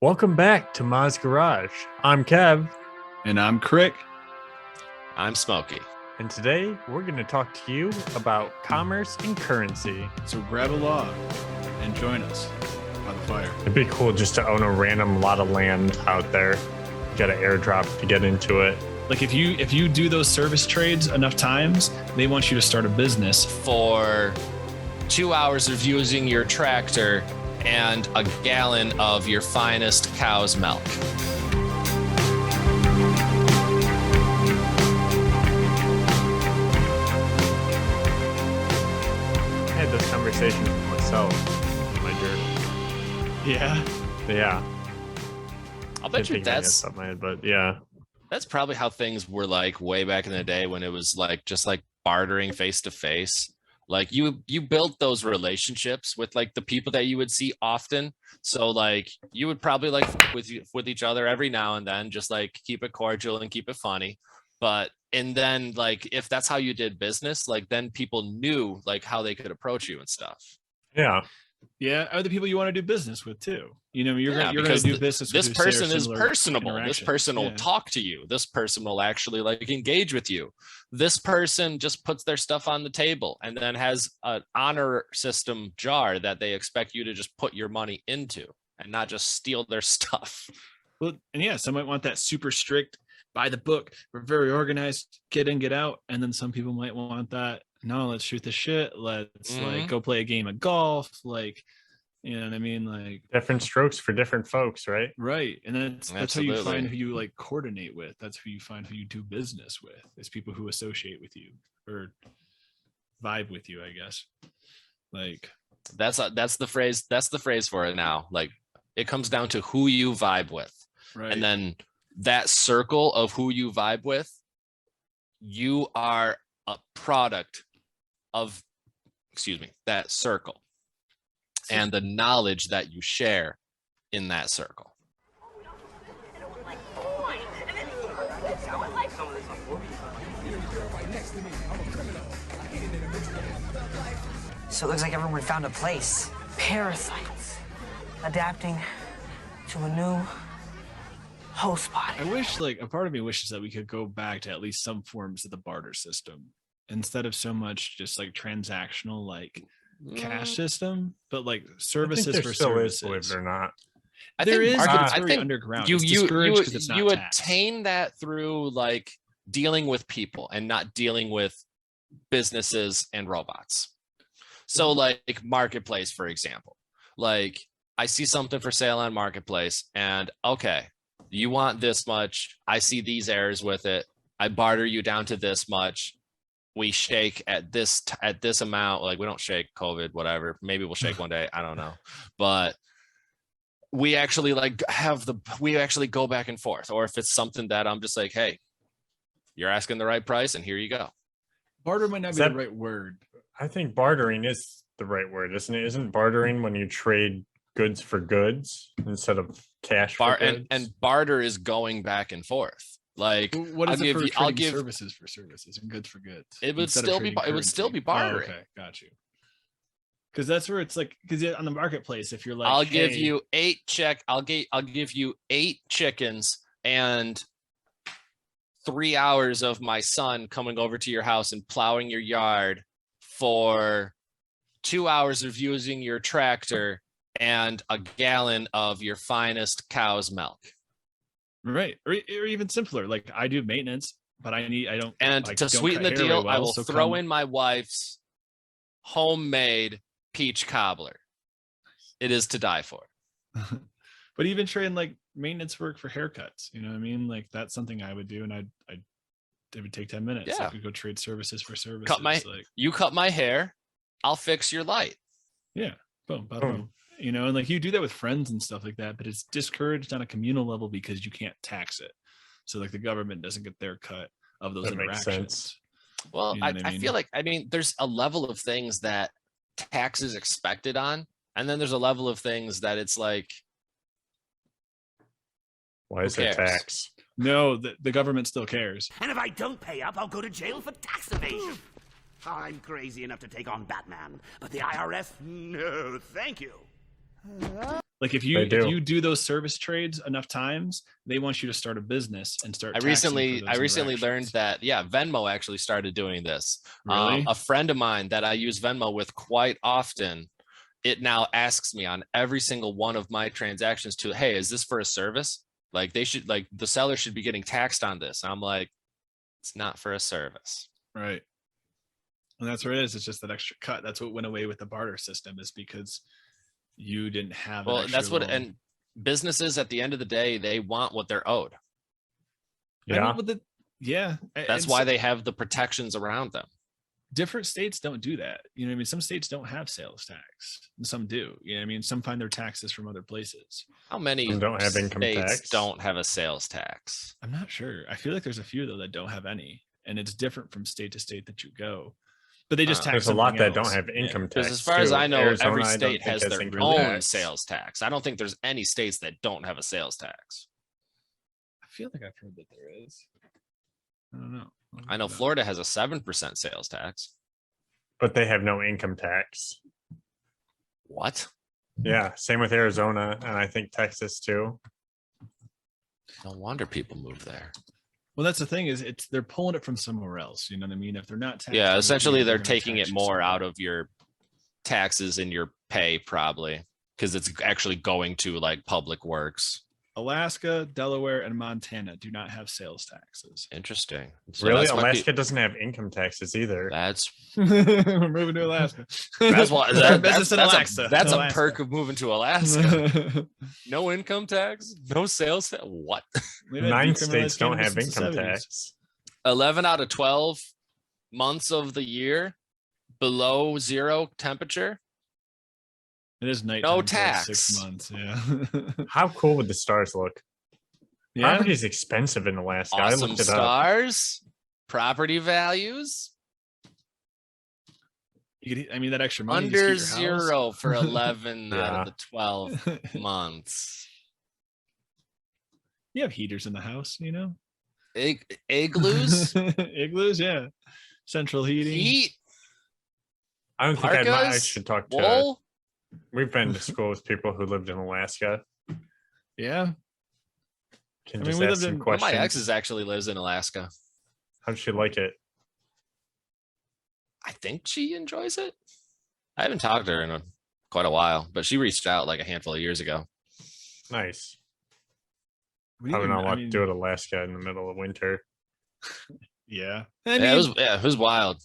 Welcome back to Ma's Garage. I'm Kev, And I'm Crick. I'm Smokey. and today we're going to talk to you about commerce and currency. So grab a log and join us by the fire. It'd be cool just to own a random lot of land out there, get an airdrop to get into it. Like if you do those service trades enough times, they want you to start a business. For 2 hours of using your tractor and a gallon of your finest cow's milk. I had this conversation with myself in my journal. Yeah. Yeah. I'll bet you Didn't think I had that's something in my head, but yeah. that's probably how things were like way back in the day when it was like just like bartering face to face. Like you built those relationships with like the people that you would see often. So like you would probably like with each other every now and then, just like keep it cordial and keep it funny. And then like if that's how you did business, like then people knew like how they could approach you and stuff. Yeah. Yeah. Are the people you want to do business with too? You know, you're Yeah, going to because do business with This who share person is similar personable. This interaction. person will Yeah. talk to you. This person will actually like engage with you. This person just puts their stuff on the table and then has an honor system jar that they expect you to just put your money into and not just steal their stuff. Well, and yeah, some might want that super strict by the book. We're very organized, get in, get out. And then some people might want that. No, let's shoot the shit. Let's like go play a game of golf. Like, you know what I mean? Like Different strokes for different folks, right? right. And that's how you Absolutely. find who you like coordinate with. That's who you find who you do business with. It's people who associate with you or vibe with you, I guess. Like That's the phrase. That's the phrase for it now. Like it comes down to who you vibe with. right. And then that circle of who you vibe with, you are a product of, that circle and the knowledge that you share in that circle. So it looks like everyone found a place. Parasites adapting to a new host body. I wish, like, a part of me wishes that we could go back to at least some forms of the barter system instead of so much just like transactional, like cash system, but like services I think for there still services. is, believe it or not. There is, but it's I very think underground. You It's you discouraged 'cause it's not you taxed. attain that through like dealing with people and not dealing with businesses and robots. So like marketplace, for example, like I see something for sale on marketplace and okay, you want this much. I see these errors with it. I barter you down to this much. We shake at this amount. Like we don't shake COVID, whatever. Maybe we'll shake one day. I don't know. But we actually like we actually go back and forth. Or if it's something that I'm just like, hey, you're asking the right price and here you go. Barter might not Is be that- the right word. I think bartering is the right word, isn't it? Isn't bartering when you trade goods for goods instead of cash for goods? And barter is going back and forth. Like What is I'll it for give you- I'll trading give- services for services and goods for goods? It would instead of still be trading it would still be currency? bartering. Oh, okay, got you. Because that's where it's like, because on the marketplace, if you're like, I'll give hey, you I'll give you 8 chickens and 3 hours of my son coming over to your house and plowing your yard for 2 hours of using your tractor and a gallon of your finest cow's milk. right, or even simpler. Like I do maintenance, but I don't. And like, to don't sweeten cut the hair very deal, I well, will so throw come- in my wife's homemade peach cobbler. It is to die for. But even trading like maintenance work for haircuts, you know what I mean? Like that's something I would do, and it would take 10 minutes. Yeah. I could go trade services for services. like You cut my hair, I'll fix your light. yeah, boom, bada Boom. boom. You know, and like you do that with friends and stuff like that, but it's discouraged on a communal level because you can't tax it. So like the government doesn't get their cut of those That makes interactions. sense. Well, You know I, what I mean? feel like there's a level of things that tax is expected on, and then there's a level of things that it's like, Why is Who there cares? tax? No, the government still cares. And if I don't pay up, I'll go to jail for tax evasion. I'm crazy enough to take on Batman, but the IRS, no, thank you. Like if They do. you do those service trades enough times, they want you to start a business and start. I taxing for recently those learned interactions. that Venmo actually started doing this. Really? A friend of mine that I use Venmo with quite often, it now asks me on every single one of my transactions to, hey, is this for a service? Like they should, like the seller should be getting taxed on this. I'm like, it's not for a service. Right. And that's what it is. It's just that extra cut. That's what went away with the barter system, is because you didn't have. Well, that's what, and businesses at the end of the day, they want what they're owed. Yeah. That's why they have the protections around them. Different states don't do that. You know what I mean? Some states don't have sales tax, and some do. You know what I mean? Some find their taxes from other places. How many Some don't have income states tax. don't have a sales tax? I'm not sure. I feel like there's a few though that don't have any, and it's different from state to state that you go. But they just tax. There's a lot something that don't else. have income Because tax. as far as too. I know, Arizona, every I don't state think has their income own tax. sales tax. I don't think there's any states that don't have a sales tax. I feel like I've heard that there is. I don't know. I know Florida has a 7% sales tax. But they have no income tax. What? Yeah, same with Arizona, and I think Texas too. No wonder people move there. Well, that's the thing, is they're pulling it from somewhere else. You know what I mean? If they're not taxing Yeah, it essentially here, they're gonna taking tax it you more somewhere. out of your taxes and your pay, probably, because it's actually going to like public works. Alaska, Delaware, and Montana do not have sales taxes. Interesting. So Really, that's why Alaska doesn't have income taxes either. That's We're moving to Alaska. that's why Business in Alaska. that's a Alaska. perk of moving to Alaska. No income tax, no sales tax. What? We had 9 decriminalized states don't cannabis have since the income 70s. tax. 11 out of 12 months of the year below zero temperature. It is night. No 6 tax. months. Yeah. How cool would the stars look? Yeah. Property is expensive in Alaska. I Awesome looked it up. stars, property values You could, I mean, that extra money. you just under keep your house. zero for 11 out Yeah. of the 12 months. You have heaters in the house, you know. Igloos, Igloos, yeah. Central heating. heat, I don't think I parkas, should talk to. wool. We've been to school with people who lived in Alaska. Yeah. Can I mean, just we ask lived some in- One of questions. my exes actually lives in Alaska. How'd she like it? I think she enjoys it. I haven't talked to her in quite a while, but she reached out like a handful of years ago. Nice. We I would even- not I want mean, to do it Alaska in the middle of winter. Yeah. Yeah, I mean, it was wild.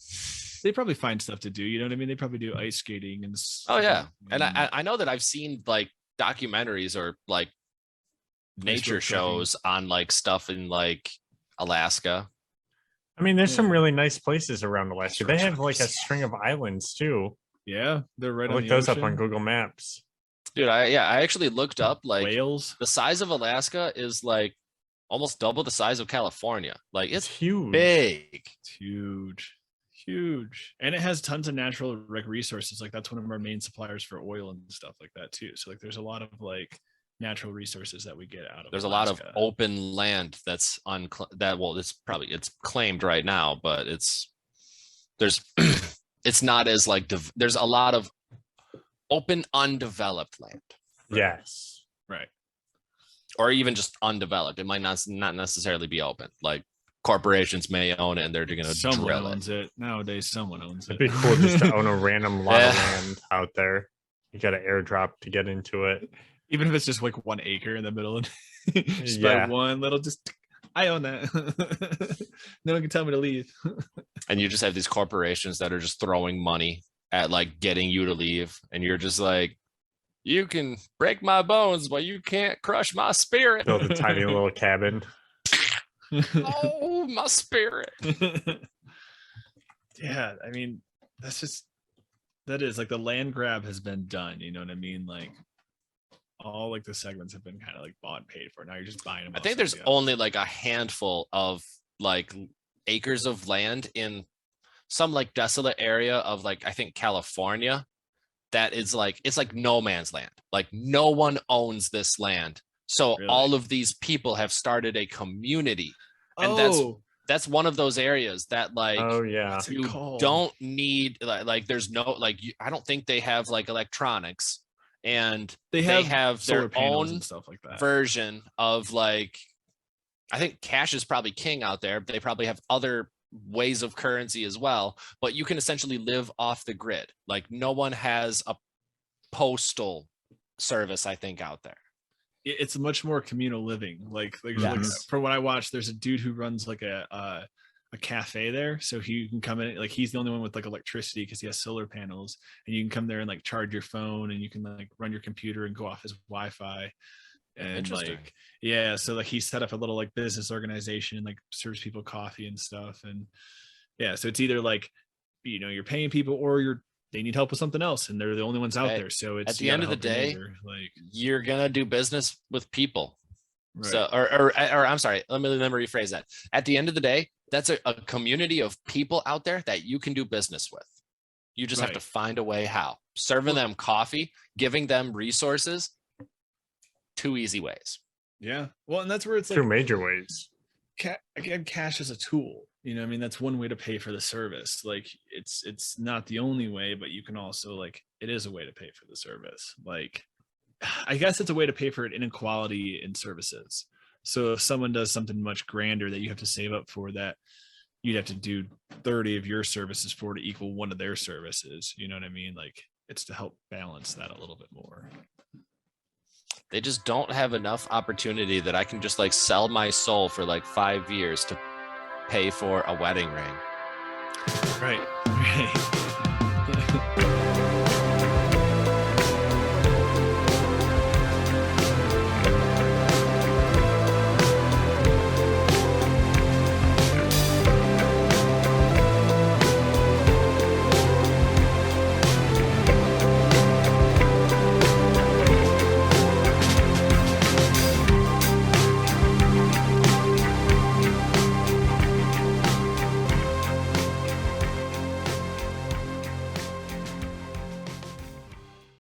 they probably find stuff to do. You know what I mean? They probably do ice skating and. Oh yeah, and Mm. I know that I've seen like documentaries or like nature Iceberg trekking. shows on like stuff in like Alaska. I mean, there's some Yeah. really nice places around Alaska. They Iceberg have like a trekkers, yeah. string of islands too. Yeah, they're right I on looked the those ocean. up on Google Maps. Dude, I actually looked up like Whales. the size of Alaska is like almost double the size of California. Like It's it's huge. big. It's huge, huge, and it has tons of natural resources. Like that's one of our main suppliers for oil and stuff like that too. So like, there's a lot of like natural resources that we get out of. There's a lot of Alaska. open land that's it's claimed right now, but there's it's not as like there's a lot of open undeveloped land, Yes. Right. or even just undeveloped. It might not necessarily be open. Like corporations may own it and they're going to Someone drill it. owns it nowadays. Someone owns it. It'd be cool just to own a random lot of Yeah. land out there. You got to airdrop to get into it. Even if it's just like 1 acre in the middle of just Yeah. by one little, just I own that. No one can tell me to leave. And you just have these corporations that are just throwing money at like getting you to leave, and you're just like, you can break my bones, but you can't crush my spirit. Build a tiny little cabin. Oh, my spirit. Yeah, I mean, that is like the land grab has been done. You know what I mean? Like all like the segments have been kind of like bought and paid for. Now you're just buying them. I off think there's somebody else. only like a handful of like acres of land in some like desolate area of like I think California that is like it's like no man's land. Like no one owns this land. So Really? all of these people have started a community. And Oh, that's one of those areas that like Oh yeah. what's it you called? don't need like there's no like I don't think they have like electronics and They they have have solar their panels own and stuff like that. version of like, I think cash is probably king out there. They probably have other ways of currency as well, but you can essentially live off the grid. Like no one has a postal service, I think, out there. It's much more communal living. Like Yes. from what I watched, there's a dude who runs like a cafe there, so he can come in, like he's the only one with like electricity because he has solar panels, and you can come there and like charge your phone, and you can like run your computer and go off his Wi-Fi. And Interesting. like, yeah, so like he set up a little like business organization and like serves people coffee and stuff. And yeah, so it's either like, you know, you're paying people or they need help with something else, and they're the only ones out Hey, there. So it's at the you end gotta of the help your day, neighbor, like You're gonna do business with people. right. So, or I'm sorry, let me rephrase that. At the end of the day, that's a community of people out there that you can do business with. You just have to Right. find a way how. Serving them coffee, giving them resources, 2 easy ways. Yeah, well, and that's where it's like Two major ways. again, cash is a tool. You know, I mean, that's one way to pay for the service. Like it's not the only way, but you can also like it is a way to pay for the service. Like I guess it's a way to pay for an inequality in services. So if someone does something much grander that you have to save up for, that you'd have to do 30 of your services for to equal one of their services. You know what I mean? Like it's to help balance that a little bit more. They just don't have enough opportunity that I can just like sell my soul for like 5 years to pay for a wedding ring. Right.